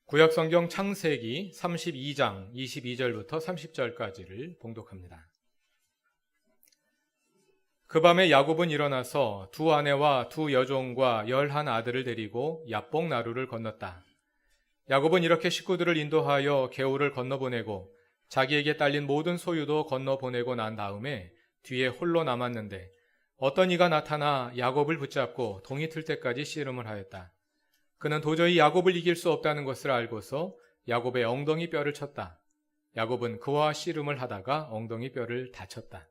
구약성경 창세기 32장 22절부터 30절까지를 봉독합니다. 그 밤에 야곱은 일어나서 두 아내와 두 여종과 11 아들을 데리고 야복 나루를 건넜다. 야곱은 이렇게 식구들을 인도하여 개울을 건너보내고 자기에게 딸린 모든 소유도 건너보내고 난 다음에 뒤에 홀로 남았는데 어떤 이가 나타나 야곱을 붙잡고 동이 틀 때까지 씨름을 하였다. 그는 도저히 야곱을 이길 수 없다는 것을 알고서 야곱의 엉덩이 뼈를 쳤다. 야곱은 그와 씨름을 하다가 엉덩이 뼈를 다쳤다.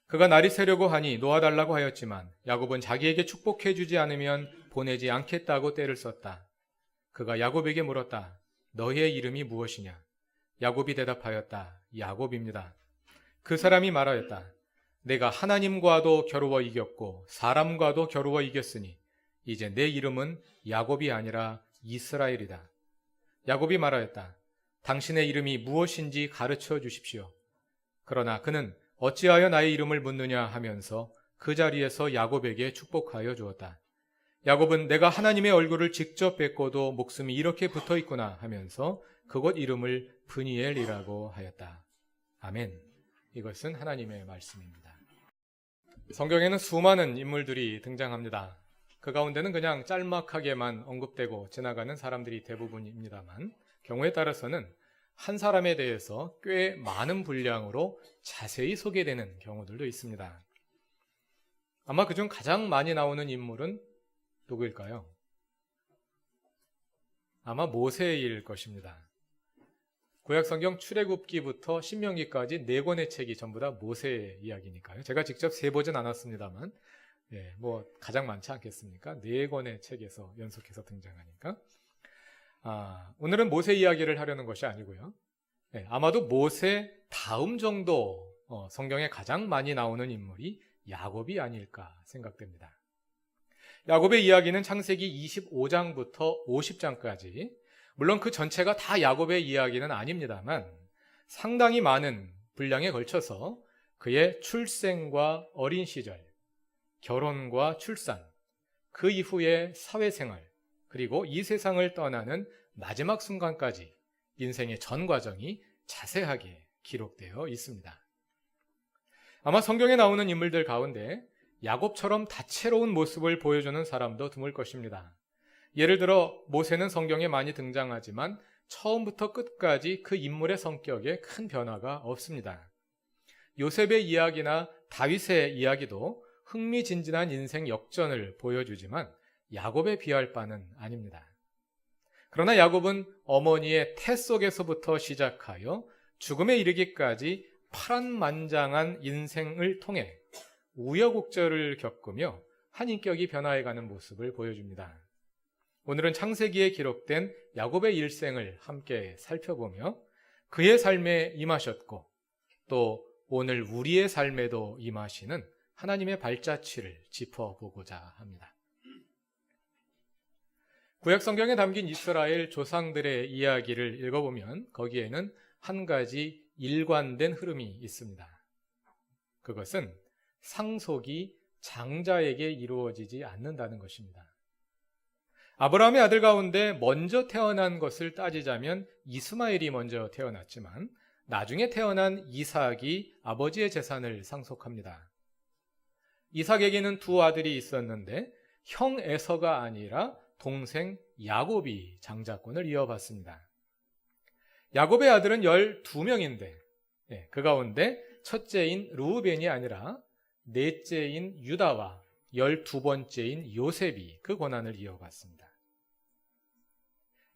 그가 날이 새려고 하니 놓아달라고 하였지만 야곱은 자기에게 축복해 주지 않으면 보내지 않겠다고 떼를 썼다. 그가 야곱에게 물었다. 너희의 이름이 무엇이냐? 야곱이 대답하였다. 야곱입니다. 그 사람이 말하였다. 내가 하나님과도 겨루어 이겼고 사람과도 겨루어 이겼으니 이제 내 이름은 야곱이 아니라 이스라엘이다. 야곱이 말하였다. 당신의 이름이 무엇인지 가르쳐 주십시오. 그러나 그는 어찌하여 나의 이름을 묻느냐 하면서 그 자리에서 야곱에게 축복하여 주었다. 야곱은 내가 하나님의 얼굴을 직접 뵙고도 목숨이 이렇게 붙어 있구나 하면서 그곳 이름을 브니엘이라고 하였다. 아멘. 이것은 하나님의 말씀입니다. 성경에는 수많은 인물들이 등장합니다. 그 가운데는 그냥 짤막하게만 언급되고 지나가는 사람들이 대부분입니다만 경우에 따라서는 한 사람에 대해서 꽤 많은 분량으로 자세히 소개되는 경우들도 있습니다. 아마 그중 가장 많이 나오는 인물은 누구일까요? 아마 모세일 것입니다. 구약성경 출애굽기부터 신명기까지 4권의 책이 전부 다 모세의 이야기니까요. 제가 직접 세보진 않았습니다만 가장 많지 않겠습니까? 4권의 책에서 연속해서 등장하니까. 오늘은 모세 이야기를 하려는 것이 아니고요. 아마도 모세 다음 정도 성경에 가장 많이 나오는 인물이 야곱이 아닐까 생각됩니다. 야곱의 이야기는 창세기 25장부터 50장까지, 물론 그 전체가 다 야곱의 이야기는 아닙니다만 상당히 많은 분량에 걸쳐서 그의 출생과 어린 시절, 결혼과 출산, 그 이후의 사회생활, 그리고 이 세상을 떠나는 마지막 순간까지 인생의 전 과정이 자세하게 기록되어 있습니다. 아마 성경에 나오는 인물들 가운데 야곱처럼 다채로운 모습을 보여주는 사람도 드물 것입니다. 예를 들어 모세는 성경에 많이 등장하지만 처음부터 끝까지 그 인물의 성격에 큰 변화가 없습니다. 요셉의 이야기나 다윗의 이야기도 흥미진진한 인생 역전을 보여주지만 야곱에 비할 바는 아닙니다. 그러나 야곱은 어머니의 태 속에서부터 시작하여 죽음에 이르기까지 파란만장한 인생을 통해 우여곡절을 겪으며 한 인격이 변화해가는 모습을 보여줍니다. 오늘은 창세기에 기록된 야곱의 일생을 함께 살펴보며 그의 삶에 임하셨고 또 오늘 우리의 삶에도 임하시는 하나님의 발자취를 짚어보고자 합니다. 구약성경에 담긴 이스라엘 조상들의 이야기를 읽어보면 거기에는 한 가지 일관된 흐름이 있습니다. 그것은 상속이 장자에게 이루어지지 않는다는 것입니다. 아브라함의 아들 가운데 먼저 태어난 것을 따지자면 이스마엘이 먼저 태어났지만 나중에 태어난 이삭이 아버지의 재산을 상속합니다. 이삭에게는 2 아들이 있었는데 형 에서가 아니라 동생 야곱이 장자권을 이어받습니다. 야곱의 아들은 12명인데 그 가운데 첫째인 르우벤이 아니라 넷째인 유다와 12번째인 요셉이 그 권한을 이어받습니다.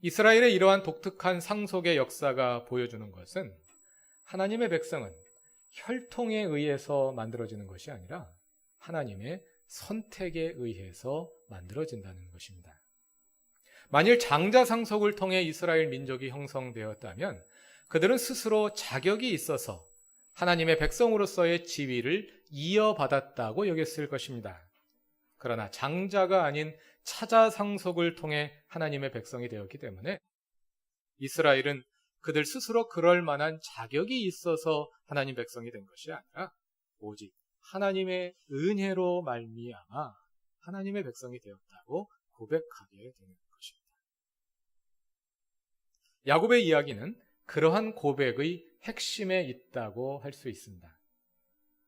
이스라엘의 이러한 독특한 상속의 역사가 보여주는 것은 하나님의 백성은 혈통에 의해서 만들어지는 것이 아니라 하나님의 선택에 의해서 만들어진다는 것입니다. 만일 장자 상속을 통해 이스라엘 민족이 형성되었다면 그들은 스스로 자격이 있어서 하나님의 백성으로서의 지위를 이어받았다고 여겼을 것입니다. 그러나 장자가 아닌 차자 상속을 통해 하나님의 백성이 되었기 때문에 이스라엘은 그들 스스로 그럴 만한 자격이 있어서 하나님 백성이 된 것이 아니라 오직 하나님의 은혜로 말미암아 하나님의 백성이 되었다고 고백하게 되는 것입니다. 야곱의 이야기는 그러한 고백의 핵심에 있다고 할 수 있습니다.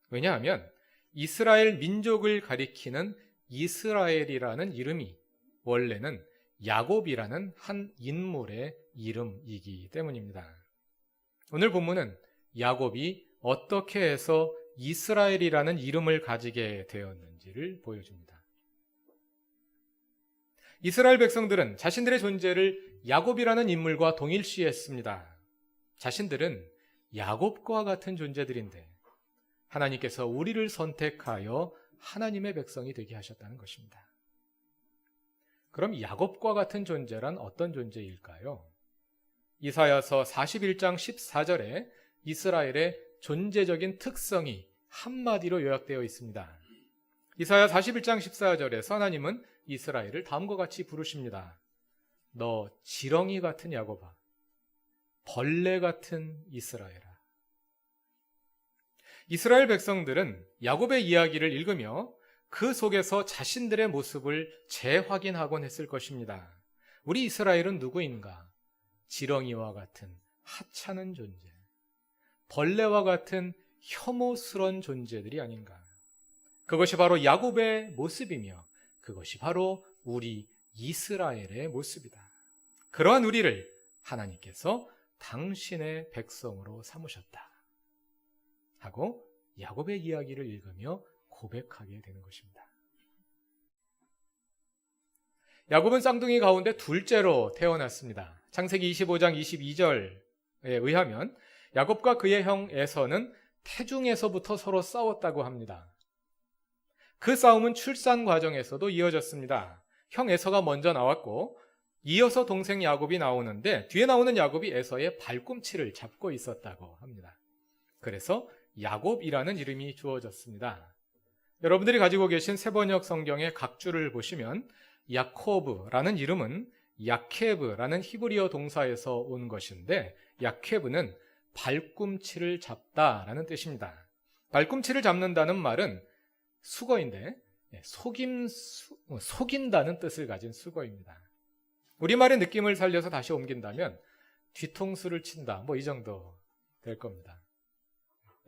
왜냐하면 이스라엘 민족을 가리키는 이스라엘이라는 이름이 원래는 야곱이라는 한 인물의 이름이기 때문입니다. 오늘 본문은 야곱이 어떻게 해서 이스라엘이라는 이름을 가지게 되었는지를 보여줍니다. 이스라엘 백성들은 자신들의 존재를 야곱이라는 인물과 동일시했습니다. 자신들은 야곱과 같은 존재들인데 하나님께서 우리를 선택하여 하나님의 백성이 되게 하셨다는 것입니다. 그럼 야곱과 같은 존재란 어떤 존재일까요? 이사야서 41장 14절에 이스라엘의 존재적인 특성이 한마디로 요약되어 있습니다. 이사야 41장 14절에서 하나님은 이스라엘을 다음과 같이 부르십니다. 너 지렁이 같은 야곱아, 벌레 같은 이스라엘아. 이스라엘 백성들은 야곱의 이야기를 읽으며 그 속에서 자신들의 모습을 재확인하곤 했을 것입니다. 우리 이스라엘은 누구인가? 지렁이와 같은 하찮은 존재, 벌레와 같은 혐오스러운 존재들이 아닌가. 그것이 바로 야곱의 모습이며 그것이 바로 우리 이스라엘의 모습이다. 그러한 우리를 하나님께서 당신의 백성으로 삼으셨다 하고 야곱의 이야기를 읽으며 고백하게 되는 것입니다. 야곱은 쌍둥이 가운데 둘째로 태어났습니다. 창세기 25장 22절에 의하면 야곱과 그의 형 에서는 태중에서부터 서로 싸웠다고 합니다. 그 싸움은 출산 과정에서도 이어졌습니다. 형 에서가 먼저 나왔고 이어서 동생 야곱이 나오는데 뒤에 나오는 야곱이 에서의 발꿈치를 잡고 있었다고 합니다. 그래서 야곱이라는 이름이 주어졌습니다. 여러분들이 가지고 계신 세번역 성경의 각주를 보시면 야코브라는 이름은 야케브라는 히브리어 동사에서 온 것인데 제케브는 발꿈치를 잡다라는 뜻입니다. 발꿈치를 잡는다는 말은 수거인데 속인다는 뜻을 가진 수거입니다. 우리말의 느낌을 살려서 다시 옮긴다면 뒤통수를 친다, 이 정도 될 겁니다.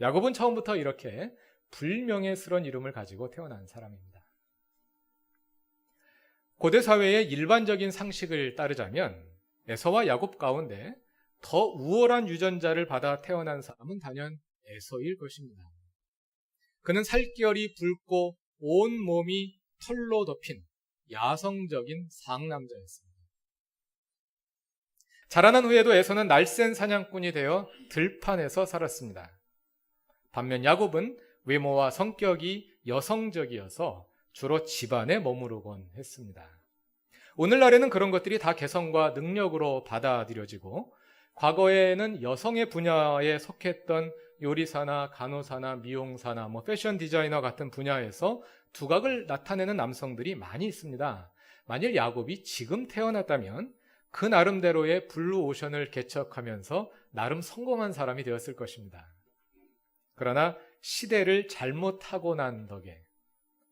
야곱은 처음부터 이렇게 불명예스러운 이름을 가지고 태어난 사람입니다. 고대 사회의 일반적인 상식을 따르자면 에서와 야곱 가운데 더 우월한 유전자를 받아 태어난 사람은 단연 에서일 것입니다. 그는 살결이 붉고 온 몸이 털로 덮인 야성적인 상남자였습니다. 자라난 후에도 에서는 날쌘 사냥꾼이 되어 들판에서 살았습니다. 반면 야곱은 외모와 성격이 여성적이어서 주로 집안에 머무르곤 했습니다. 오늘날에는 그런 것들이 다 개성과 능력으로 받아들여지고 과거에는 여성의 분야에 속했던 요리사나 간호사나 미용사나 패션 디자이너 같은 분야에서 두각을 나타내는 남성들이 많이 있습니다. 만일 야곱이 지금 태어났다면 그 나름대로의 블루오션을 개척하면서 나름 성공한 사람이 되었을 것입니다. 그러나 시대를 잘못 타고난 덕에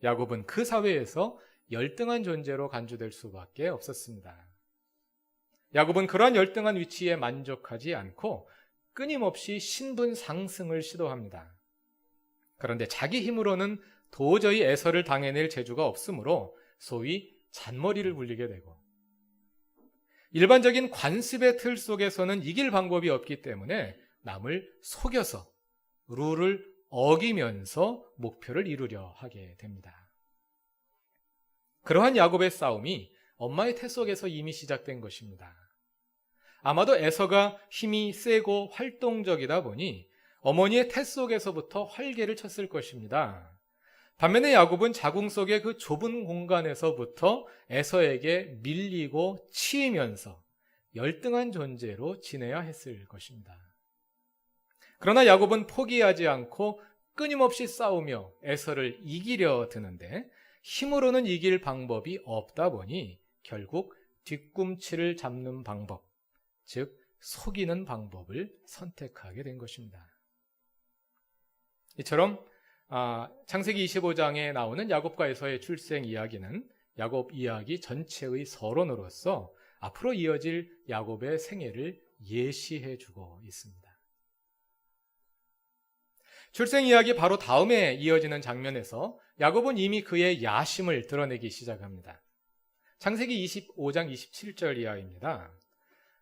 야곱은 그 사회에서 열등한 존재로 간주될 수밖에 없었습니다. 야곱은 그러한 열등한 위치에 만족하지 않고 끊임없이 신분 상승을 시도합니다. 그런데 자기 힘으로는 도저히 에서를 당해낼 재주가 없으므로 소위 잔머리를 굴리게 되고 일반적인 관습의 틀 속에서는 이길 방법이 없기 때문에 남을 속여서 룰을 어기면서 목표를 이루려 하게 됩니다. 그러한 야곱의 싸움이 엄마의 태 속에서 이미 시작된 것입니다. 아마도 에서가 힘이 세고 활동적이다 보니 어머니의 태 속에서부터 활개를 쳤을 것입니다. 반면에 야곱은 자궁 속의 그 좁은 공간에서부터 에서에게 밀리고 치이면서 열등한 존재로 지내야 했을 것입니다. 그러나 야곱은 포기하지 않고 끊임없이 싸우며 에서를 이기려 드는데 힘으로는 이길 방법이 없다 보니 결국 뒤꿈치를 잡는 방법, 즉 속이는 방법을 선택하게 된 것입니다. 이처럼 창세기 25장에 나오는 야곱과 에서의 출생 이야기는 야곱 이야기 전체의 서론으로서 앞으로 이어질 야곱의 생애를 예시해 주고 있습니다. 출생 이야기 바로 다음에 이어지는 장면에서 야곱은 이미 그의 야심을 드러내기 시작합니다. 창세기 25장 27절 이하입니다.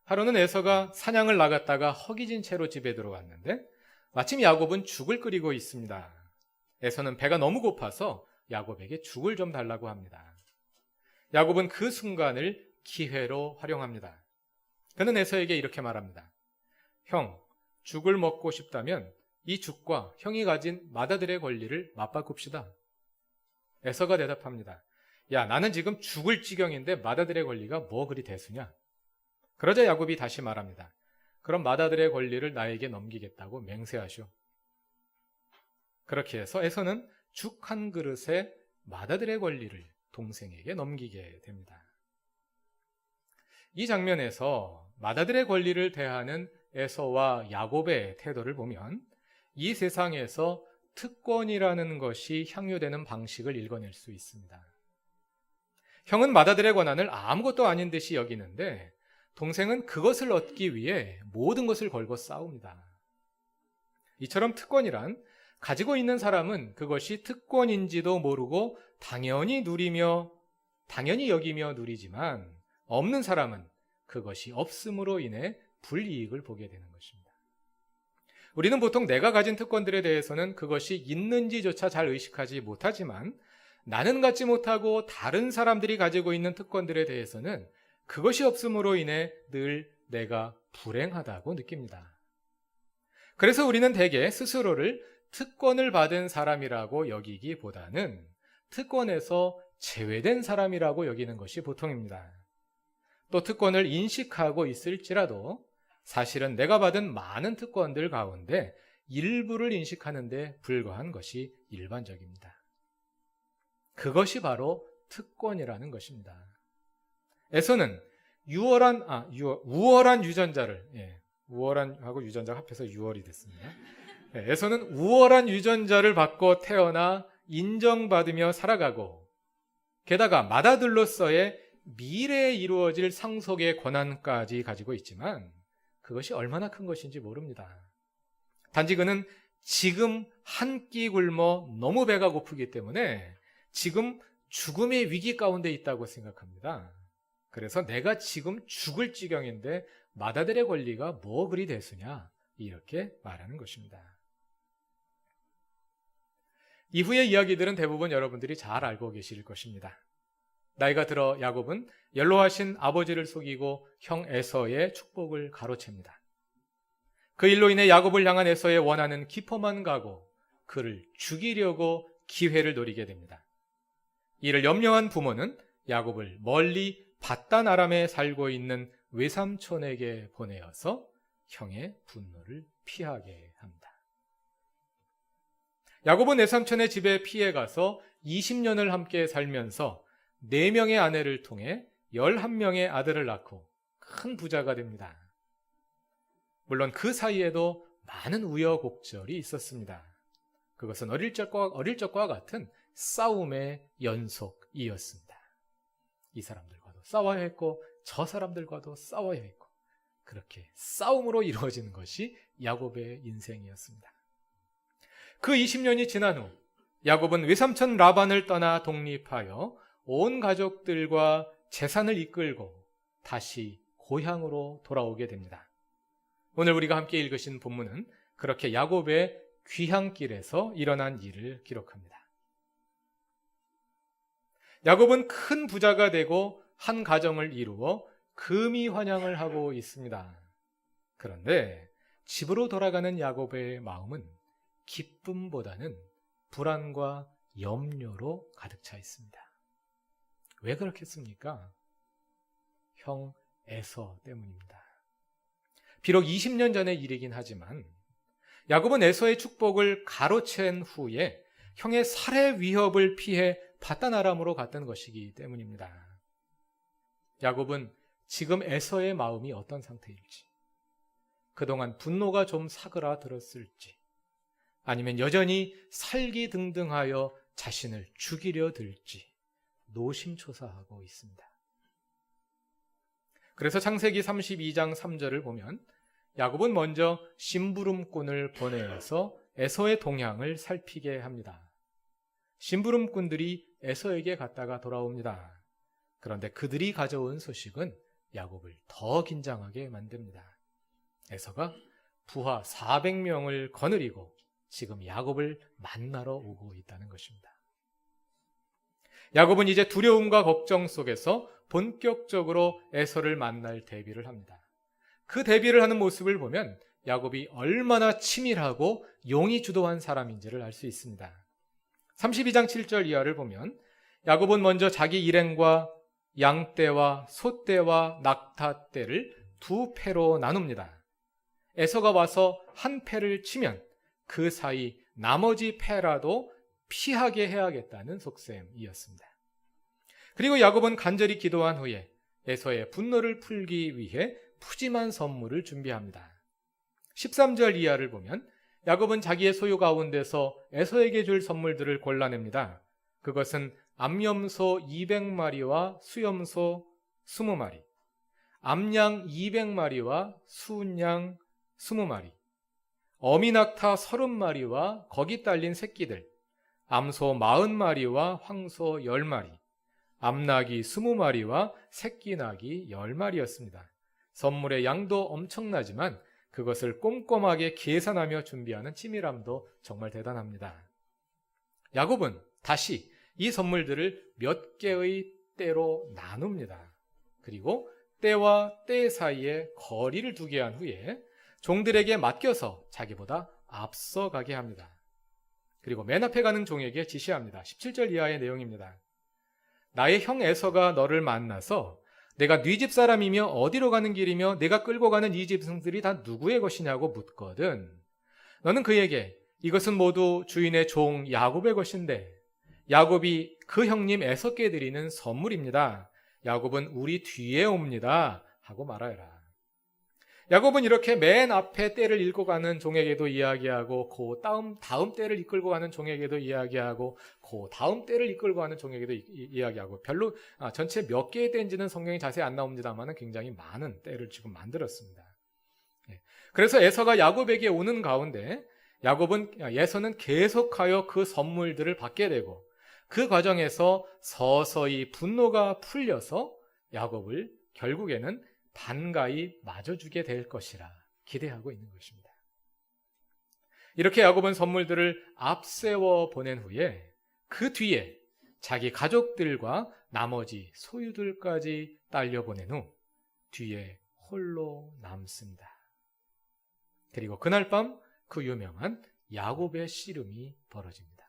하루는 에서가 사냥을 나갔다가 허기진 채로 집에 들어왔는데 마침 야곱은 죽을 끓이고 있습니다. 에서는 배가 너무 고파서 야곱에게 죽을 좀 달라고 합니다. 야곱은 그 순간을 기회로 활용합니다. 그는 에서에게 이렇게 말합니다. 형, 죽을 먹고 싶다면 이 죽과 형이 가진 맏아들의 권리를 맞바꿉시다. 에서가 대답합니다. 야, 나는 지금 죽을 지경인데 맏아들의 권리가 뭐 그리 대수냐? 그러자 야곱이 다시 말합니다. 그럼 맏아들의 권리를 나에게 넘기겠다고 맹세하시오. 그렇게 해서 에서는 죽 한 그릇에 맏아들의 권리를 동생에게 넘기게 됩니다. 이 장면에서 맏아들의 권리를 대하는 에서와 야곱의 태도를 보면 이 세상에서 특권이라는 것이 향유되는 방식을 읽어낼 수 있습니다. 형은 맏아들의 권한을 아무것도 아닌 듯이 여기는데 동생은 그것을 얻기 위해 모든 것을 걸고 싸웁니다. 이처럼 특권이란 가지고 있는 사람은 그것이 특권인지도 모르고 당연히 여기며 누리지만 없는 사람은 그것이 없음으로 인해 불이익을 보게 되는 것입니다. 우리는 보통 내가 가진 특권들에 대해서는 그것이 있는지조차 잘 의식하지 못하지만 나는 갖지 못하고 다른 사람들이 가지고 있는 특권들에 대해서는 그것이 없음으로 인해 늘 내가 불행하다고 느낍니다. 그래서 우리는 대개 스스로를 특권을 받은 사람이라고 여기기보다는 특권에서 제외된 사람이라고 여기는 것이 보통입니다. 또 특권을 인식하고 있을지라도 사실은 내가 받은 많은 특권들 가운데 일부를 인식하는 데 불과한 것이 일반적입니다. 그것이 바로 특권이라는 것입니다. 에서는 우월한 유전자를, 우월한하고 유전자가 합해서 유월이 됐습니다. 에서는 우월한 유전자를 받고 태어나 인정받으며 살아가고 게다가 맏아들로서의 미래에 이루어질 상속의 권한까지 가지고 있지만 그것이 얼마나 큰 것인지 모릅니다. 단지 그는 지금 한 끼 굶어 너무 배가 고프기 때문에 지금 죽음의 위기 가운데 있다고 생각합니다. 그래서 내가 지금 죽을 지경인데 맏아들의 권리가 뭐 그리 대수냐 이렇게 말하는 것입니다. 이후의 이야기들은 대부분 여러분들이 잘 알고 계실 것입니다. 나이가 들어 야곱은 연로하신 아버지를 속이고 형 에서의 축복을 가로챕니다. 그 일로 인해 야곱을 향한 에서의 원하는 깊어만 가고 그를 죽이려고 기회를 노리게 됩니다. 이를 염려한 부모는 야곱을 멀리 밧단 아람에 살고 있는 외삼촌에게 보내어서 형의 분노를 피하게 합니다. 야곱은 외삼촌의 집에 피해 가서 20년을 함께 살면서 4명의 아내를 통해 11명의 아들을 낳고 큰 부자가 됩니다. 물론 그 사이에도 많은 우여곡절이 있었습니다. 그것은 어릴 적과 같은 싸움의 연속이었습니다. 이 사람들과도 싸워야 했고 저 사람들과도 싸워야 했고 그렇게 싸움으로 이루어지는 것이 야곱의 인생이었습니다. 그 20년이 지난 후 야곱은 외삼촌 라반을 떠나 독립하여 온 가족들과 재산을 이끌고 다시 고향으로 돌아오게 됩니다. 오늘 우리가 함께 읽으신 본문은 그렇게 야곱의 귀향길에서 일어난 일을 기록합니다. 야곱은 큰 부자가 되고 한 가정을 이루어 금이 환영을 하고 있습니다. 그런데 집으로 돌아가는 야곱의 마음은 기쁨보다는 불안과 염려로 가득 차 있습니다. 왜 그렇겠습니까? 형 에서 때문입니다. 비록 20년 전의 일이긴 하지만 야곱은 에서의 축복을 가로챈 후에 형의 살해 위협을 피해 밧단 아람으로 갔던 것이기 때문입니다. 야곱은 지금 에서의 마음이 어떤 상태일지, 그동안 분노가 좀 사그라들었을지, 아니면 여전히 살기등등하여 자신을 죽이려 들지 노심초사하고 있습니다. 그래서 창세기 32장 3절을 보면 야곱은 먼저 심부름꾼을 보내서 에서의 동향을 살피게 합니다. 심부름꾼들이 에서에게 갔다가 돌아옵니다. 그런데 그들이 가져온 소식은 야곱을 더 긴장하게 만듭니다. 에서가 부하 400명을 거느리고 지금 야곱을 만나러 오고 있다는 것입니다. 야곱은 이제 두려움과 걱정 속에서 본격적으로 에서를 만날 대비를 합니다. 그 대비를 하는 모습을 보면 야곱이 얼마나 치밀하고 용이 주도한 사람인지를 알 수 있습니다. 32장 7절 이하를 보면 야곱은 먼저 자기 일행과 양떼와 소떼와 낙타떼를 두 패로 나눕니다. 에서가 와서 한 패를 치면 그 사이 나머지 패라도 피하게 해야겠다는 속셈이었습니다. 그리고 야곱은 간절히 기도한 후에 에서의 분노를 풀기 위해 푸짐한 선물을 준비합니다. 13절 이하를 보면 야곱은 자기의 소유 가운데서 에서에게 줄 선물들을 골라냅니다. 그것은 암염소 200마리와 수염소 20마리, 암양 200마리와 수은양 20마리, 어미낙타 30마리와 거기 딸린 새끼들, 암소 40마리와 황소 10마리, 암나귀 20마리와 새끼나귀 10마리였습니다. 선물의 양도 엄청나지만 그것을 꼼꼼하게 계산하며 준비하는 치밀함도 정말 대단합니다. 야곱은 다시 이 선물들을 몇 개의 떼로 나눕니다. 그리고 떼와 떼 사이에 거리를 두게 한 후에 종들에게 맡겨서 자기보다 앞서가게 합니다. 그리고 맨 앞에 가는 종에게 지시합니다. 17절 이하의 내용입니다. 나의 형 에서가 너를 만나서 내가 네 집 사람이며 어디로 가는 길이며 내가 끌고 가는 이 짐승들이 다 누구의 것이냐고 묻거든. 너는 그에게 이것은 모두 주인의 종 야곱의 것인데 야곱이 그 형님 에서께 드리는 선물입니다. 야곱은 우리 뒤에 옵니다. 하고 말하여라. 야곱은 이렇게 맨 앞에 떼를 읽고 가는 종에게도 이야기하고 그 다음 떼를 이끌고 가는 종에게도 이야기하고 그 다음 떼를 이끌고 가는 종에게도 이야기하고 별로 전체 몇 개의 떼인지는 성경이 자세히 안 나옵니다만 굉장히 많은 떼를 지금 만들었습니다. 그래서 에서가 야곱에게 오는 가운데 에서는 계속하여 그 선물들을 받게 되고 그 과정에서 서서히 분노가 풀려서 야곱을 결국에는 반가이 맞아주게 될 것이라 기대하고 있는 것입니다. 이렇게 야곱은 선물들을 앞세워 보낸 후에 그 뒤에 자기 가족들과 나머지 소유들까지 딸려 보낸 후 뒤에 홀로 남습니다. 그리고 그날 밤 그 유명한 야곱의 씨름이 벌어집니다.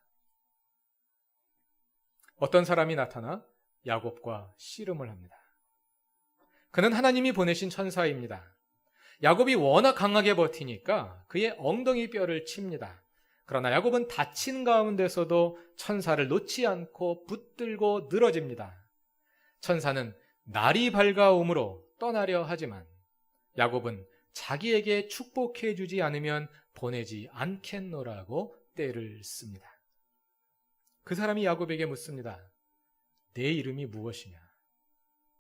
어떤 사람이 나타나 야곱과 씨름을 합니다. 그는 하나님이 보내신 천사입니다. 야곱이 워낙 강하게 버티니까 그의 엉덩이 뼈를 칩니다. 그러나 야곱은 다친 가운데서도 천사를 놓지 않고 붙들고 늘어집니다. 천사는 날이 밝아오므로 떠나려 하지만 야곱은 자기에게 축복해 주지 않으면 보내지 않겠노라고 떼를 씁니다. 그 사람이 야곱에게 묻습니다. 내 이름이 무엇이냐?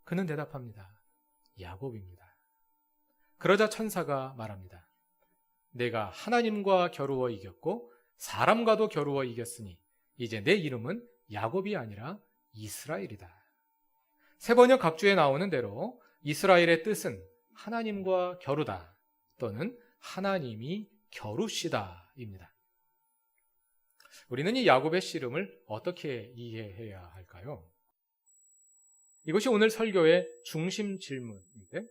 그는 대답합니다. 야곱입니다. 그러자 천사가 말합니다. 내가 하나님과 겨루어 이겼고 사람과도 겨루어 이겼으니 이제 내 이름은 야곱이 아니라 이스라엘이다. 세번역 각주에 나오는 대로 이스라엘의 뜻은 하나님과 겨루다 또는 하나님이 겨루시다 입니다. 우리는 이 야곱의 씨름을 어떻게 이해해야 할까요? 이것이 오늘 설교의 중심 질문인데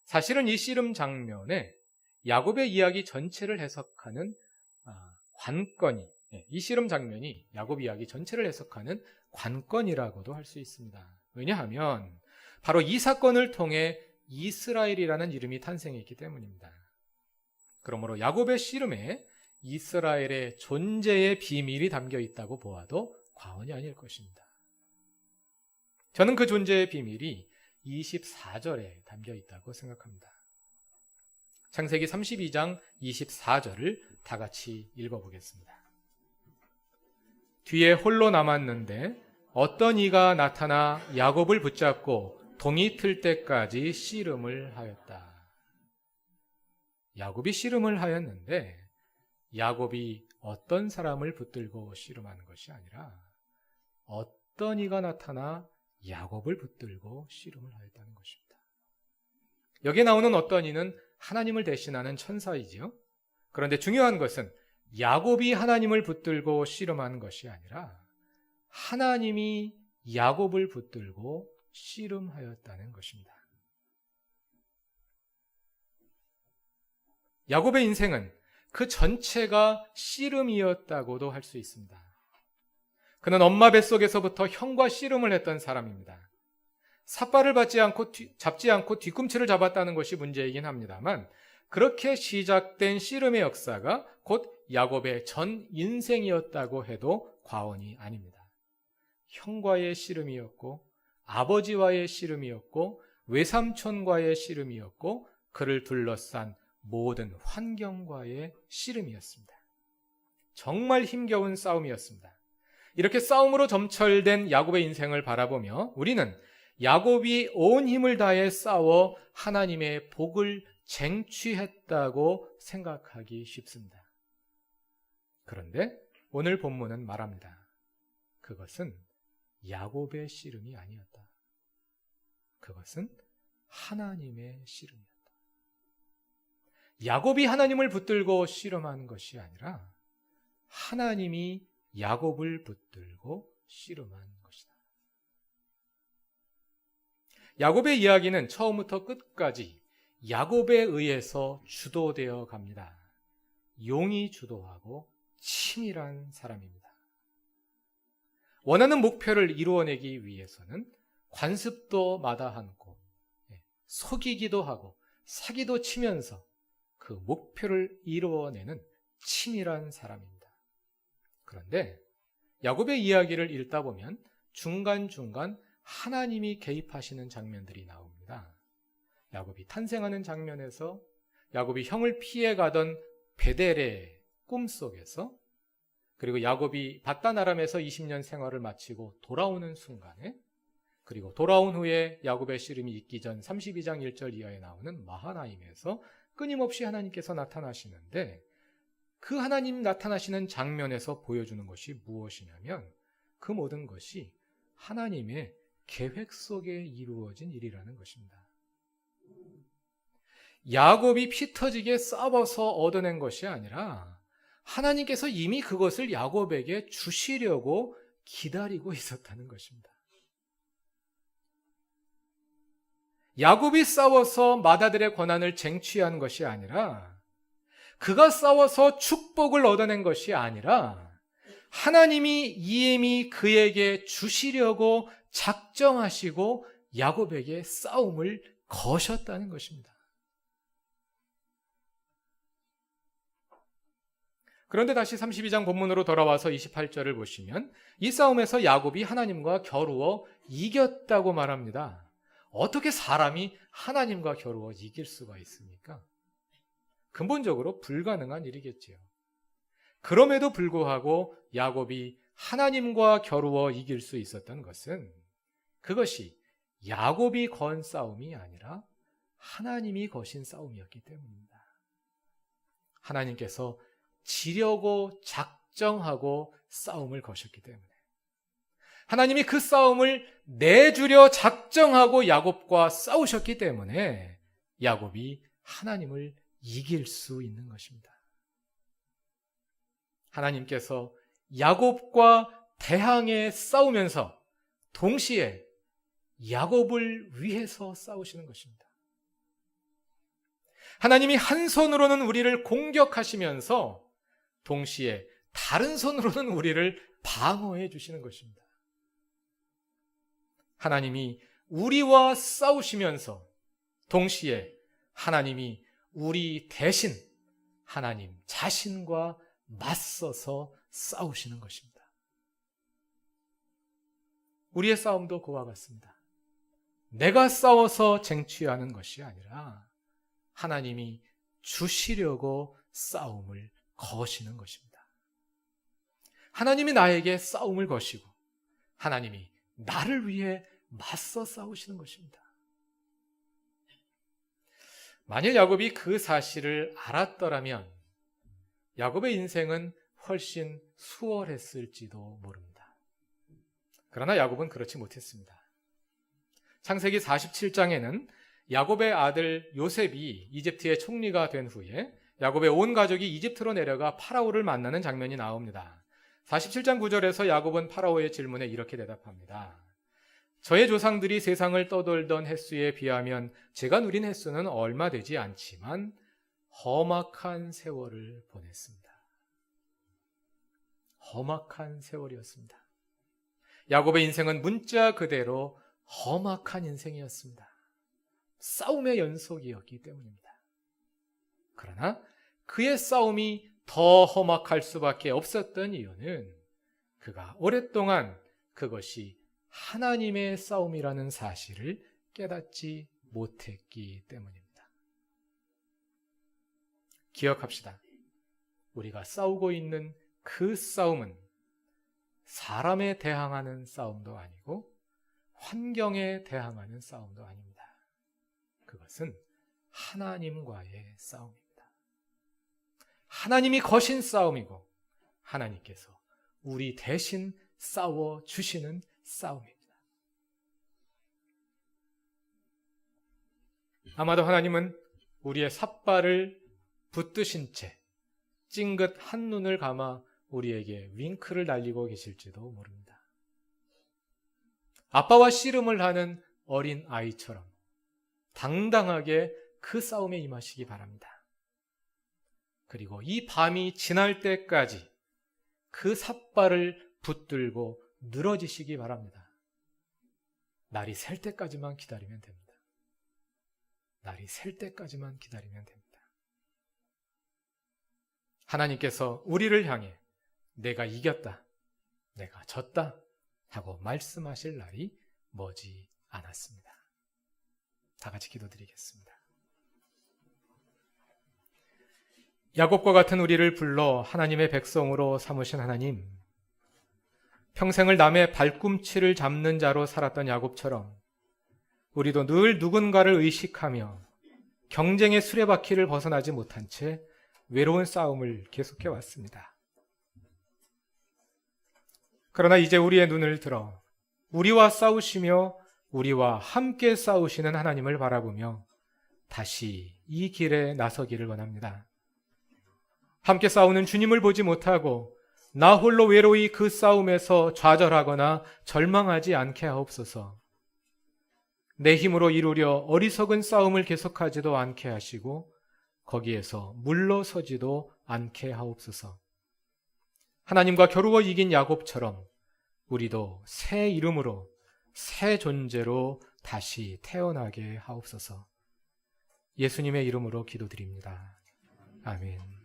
사실은 이 씨름 장면에 야곱의 이야기 전체를 해석하는 관건이 이 씨름 장면이 야곱 이야기 전체를 해석하는 관건이라고도 할 수 있습니다. 왜냐하면 바로 이 사건을 통해 이스라엘이라는 이름이 탄생했기 때문입니다. 그러므로 야곱의 씨름에 이스라엘의 존재의 비밀이 담겨 있다고 보아도 과언이 아닐 것입니다. 저는 그 존재의 비밀이 24절에 담겨 있다고 생각합니다. 창세기 32장 24절을 다 같이 읽어보겠습니다. 뒤에 홀로 남았는데 어떤 이가 나타나 야곱을 붙잡고 동이 틀 때까지 씨름을 하였다. 야곱이 씨름을 하였는데 야곱이 어떤 사람을 붙들고 씨름하는 것이 아니라 어떤 이가 나타나 야곱을 붙들고 씨름을 하였다는 것입니다. 여기에 나오는 어떤 이는 하나님을 대신하는 천사이지요. 그런데 중요한 것은 야곱이 하나님을 붙들고 씨름하는 것이 아니라 하나님이 야곱을 붙들고 씨름하였다는 것입니다. 야곱의 인생은 그 전체가 씨름이었다고도 할 수 있습니다. 그는 엄마 뱃속에서부터 형과 씨름을 했던 사람입니다. 삿발을 잡지 않고 뒤꿈치를 잡았다는 것이 문제이긴 합니다만 그렇게 시작된 씨름의 역사가 곧 야곱의 전 인생이었다고 해도 과언이 아닙니다. 형과의 씨름이었고 아버지와의 씨름이었고 외삼촌과의 씨름이었고 그를 둘러싼 모든 환경과의 씨름이었습니다. 정말 힘겨운 싸움이었습니다. 이렇게 싸움으로 점철된 야곱의 인생을 바라보며 우리는 야곱이 온 힘을 다해 싸워 하나님의 복을 쟁취했다고 생각하기 쉽습니다. 그런데 오늘 본문은 말합니다. 그것은 야곱의 씨름이 아니었다. 그것은 하나님의 씨름이었다. 야곱이 하나님을 붙들고 씨름한 것이 아니라 하나님이 야곱을 붙들고 씨름한 것이다. 야곱의 이야기는 처음부터 끝까지 야곱에 의해서 주도되어 갑니다. 용이 주도하고 치밀한 사람입니다. 원하는 목표를 이루어내기 위해서는 관습도 마다않고 속이기도 하고 사기도 치면서 그 목표를 이루어내는 치밀한 사람입니다. 그런데 야곱의 이야기를 읽다 보면 중간중간 하나님이 개입하시는 장면들이 나옵니다. 야곱이 탄생하는 장면에서 야곱이 형을 피해가던 베델의 꿈속에서 그리고 야곱이 밧단 아람에서 20년 생활을 마치고 돌아오는 순간에 그리고 돌아온 후에 야곱의 씨름이 있기 전 32장 1절 이하에 나오는 마하나임에서 끊임없이 하나님께서 나타나시는데 그 하나님 나타나시는 장면에서 보여주는 것이 무엇이냐면 그 모든 것이 하나님의 계획 속에 이루어진 일이라는 것입니다. 야곱이 피 터지게 싸워서 얻어낸 것이 아니라 하나님께서 이미 그것을 야곱에게 주시려고 기다리고 있었다는 것입니다. 야곱이 싸워서 맏아들의 권한을 쟁취한 것이 아니라 그가 싸워서 축복을 얻어낸 것이 아니라 하나님이 이미 그에게 주시려고 작정하시고 야곱에게 싸움을 거셨다는 것입니다. 그런데 다시 32장 본문으로 돌아와서 28절을 보시면 이 싸움에서 야곱이 하나님과 겨루어 이겼다고 말합니다. 어떻게 사람이 하나님과 겨루어 이길 수가 있습니까? 근본적으로 불가능한 일이겠지요. 그럼에도 불구하고 야곱이 하나님과 겨루어 이길 수 있었던 것은 그것이 야곱이 건 싸움이 아니라 하나님이 거신 싸움이었기 때문입니다. 하나님께서 지려고 작정하고 싸움을 거셨기 때문에 하나님이 그 싸움을 내주려 작정하고 야곱과 싸우셨기 때문에 야곱이 하나님을 이길 수 있는 것입니다. 하나님께서 야곱과 대항해 싸우면서 동시에 야곱을 위해서 싸우시는 것입니다. 하나님이 한 손으로는 우리를 공격하시면서 동시에 다른 손으로는 우리를 방어해 주시는 것입니다. 하나님이 우리와 싸우시면서 동시에 하나님이 우리 대신 하나님 자신과 맞서서 싸우시는 것입니다. 우리의 싸움도 그와 같습니다. 내가 싸워서 쟁취하는 것이 아니라 하나님이 주시려고 싸움을 거시는 것입니다. 하나님이 나에게 싸움을 거시고 하나님이 나를 위해 맞서 싸우시는 것입니다. 만일 야곱이 그 사실을 알았더라면 야곱의 인생은 훨씬 수월했을지도 모릅니다. 그러나 야곱은 그렇지 못했습니다. 창세기 47장에는 야곱의 아들 요셉이 이집트의 총리가 된 후에 야곱의 온 가족이 이집트로 내려가 파라오를 만나는 장면이 나옵니다. 47장 9절에서 야곱은 파라오의 질문에 이렇게 대답합니다. 저의 조상들이 세상을 떠돌던 횟수에 비하면 제가 누린 횟수는 얼마 되지 않지만 험악한 세월을 보냈습니다. 험악한 세월이었습니다. 야곱의 인생은 문자 그대로 험악한 인생이었습니다. 싸움의 연속이었기 때문입니다. 그러나 그의 싸움이 더 험악할 수밖에 없었던 이유는 그가 오랫동안 그것이 하나님의 싸움이라는 사실을 깨닫지 못했기 때문입니다. 기억합시다. 우리가 싸우고 있는 그 싸움은 사람에 대항하는 싸움도 아니고 환경에 대항하는 싸움도 아닙니다. 그것은 하나님과의 싸움입니다. 하나님이 거신 싸움이고 하나님께서 우리 대신 싸워주시는 싸움입니다. 아마도 하나님은 우리의 삿발을 붙드신 채 찡긋 한눈을 감아 우리에게 윙크를 날리고 계실지도 모릅니다. 아빠와 씨름을 하는 어린 아이처럼 당당하게 그 싸움에 임하시기 바랍니다. 그리고 이 밤이 지날 때까지 그 삿발을 붙들고 늘어지시기 바랍니다. 날이 셀 때까지만 기다리면 됩니다. 날이 셀 때까지만 기다리면 됩니다. 하나님께서 우리를 향해 내가 이겼다, 내가 졌다 하고 말씀하실 날이 머지 않았습니다. 다 같이 기도드리겠습니다. 야곱과 같은 우리를 불러 하나님의 백성으로 삼으신 하나님, 평생을 남의 발꿈치를 잡는 자로 살았던 야곱처럼 우리도 늘 누군가를 의식하며 경쟁의 수레바퀴를 벗어나지 못한 채 외로운 싸움을 계속해 왔습니다. 그러나 이제 우리의 눈을 들어 우리와 싸우시며 우리와 함께 싸우시는 하나님을 바라보며 다시 이 길에 나서기를 원합니다. 함께 싸우는 주님을 보지 못하고 나 홀로 외로이 그 싸움에서 좌절하거나 절망하지 않게 하옵소서. 내 힘으로 이루려 어리석은 싸움을 계속하지도 않게 하시고 거기에서 물러서지도 않게 하옵소서. 하나님과 겨루어 이긴 야곱처럼 우리도 새 이름으로 새 존재로 다시 태어나게 하옵소서. 예수님의 이름으로 기도드립니다. 아멘.